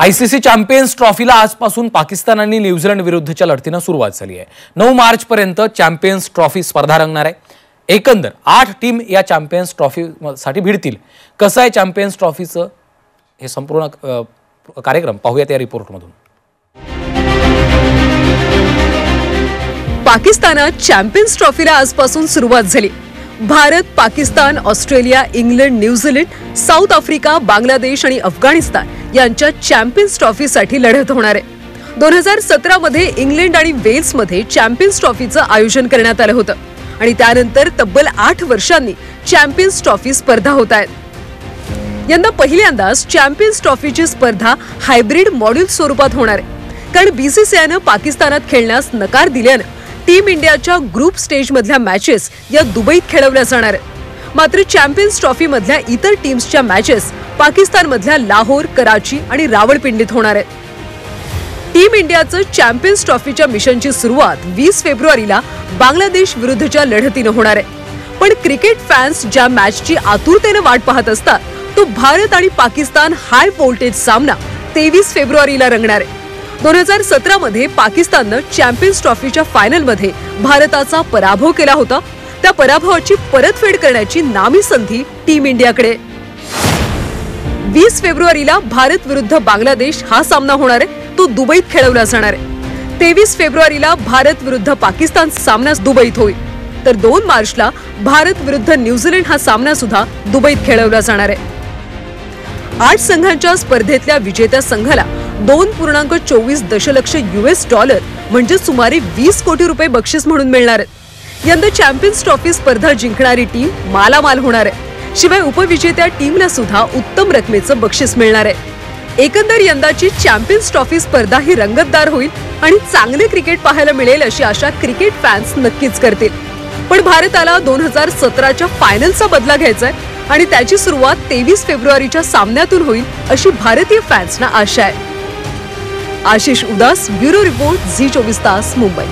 ICC champions ट्रॉफीला आजपासून पाकिस्तान आणि New Zealand विरुद्धच्या लढतींना सुरुवात झाली आहे। 9 मार्च पर्यंत चॅम्पियन्स ट्रॉफी स्पर्धा रंगणार आहे। एकंदर 8 टीम या चॅम्पियन्स ट्रॉफी साठी भिडतील। कसं आहे चॅम्पियन्स ट्रॉफीचं हे संपूर्ण कार्यक्रम पाहूयात या रिपोर्टमधून। पाकिस्तानात चॅम्पियन्स ट्रॉफीला आजपासून सुरुवात झाली। Bharat, Pakistan, Australia, England, New Zealand, south Africa, Bangladesh आणि अफगाणिस्तान यांच्या चॅम्पियन्स ट्रॉफीसाठी लढत होणार आहे। 2017 मध्ये इंग्लंड आणि वेल्स मध्ये चॅम्पियन्स ट्रॉफीचं आयोजन करण्यात आलं होतं आणि त्यानंतर तब्बल 8 वर्षांनी चॅम्पियन्स ट्रॉफी स्पर्धा होत आहेत। यंदा पहिल्यांदाच चॅम्पियन्स ट्रॉफीची स्पर्धा हायब्रिड मॉड्यूल स्वरूपात होणार आहे, कारण बीसीसीआयने पाकिस्तानात खेळण्यास नकार दिल्याने टीम इंडियाच्या ग्रुप स्टेज मधल्या मॅचेस या दुबईत खेळवल्या जाणार आहेत। मात्र चॅम्पियन्स ट्रॉफी मधल्या इतर टीम्सच्या मॅचेस पाकिस्तान मधल्या लाहोर, कराची आणि रावळपिंडीत होणार आहेत। टीम इंडियाचं चॅम्पियन्स ट्रॉफीच्या मिशनची सुरुवात 20 फेब्रुवारीला बांगलादेश विरुद्धच्या लढतीने होणार आहे। पण क्रिकेट फॅन्स ज्या मॅचची आतुरतेने वाट पाहत असतात, तो भारत आणि पाकिस्तान हाय व्होल्टेज सामना 23 फेब्रुवारीला रंगणार आहे। 2017 मध्ये पाकिस्ताननं चॅम्पियन्स ट्रॉफीच्या फायनलमध्ये भारताचा पराभव केला होता। त्या पराभवाची परतफेड करण्याची नामी संधी टीम इंडियाकडे। 20 फेब्रुवारीला भारत विरुद्ध बांगलादेश हा सामना होणार आहे, तो दुबईत खेळवला जाणार आहे। 23 फेब्रुवारीला भारत विरुद्ध पाकिस्तान सामना दुबईत होईल, तर 2 मार्चला भारत विरुद्ध न्यूझीलंड हा सामना सुद्धा दुबईत खेळवला जाणार आहे। 8 संघांच्या स्पर्धेतल्या विजेत्या संघाला 2.24 दशलक्ष US डॉलर म्हणजे सुमारे 20 कोटी रुपये बक्षीस म्हणून मिळणार आहेत। यंदा चॅम्पियन्स ट्रॉफी स्पर्धा जिंकणारी टीम मालामाल होणार आहे। शिवाय उपविजेत्या टीमला सुद्धा उत्तम रकमेचं बक्षीस मिळणार आहे। एकंदर यंदाची चॅम्पियन्स ट्रॉफी स्पर्धा ही रंगतदार होईल आणि चांगले क्रिकेट पाहायला मिळेल अशी आशा क्रिकेट फॅन्स नक्कीच करतील। पण भारताला 2017च्या फायनलचा बदला घ्यायचा आहे आणि त्याची सुरुवात 23 फेब्रुवारीच्या सामन्यातून होईल अशी भारतीय फॅन्सना आशा आहे। आशिष उदास, ब्युरो रिपोर्ट, झी 24 तास, मुंबई।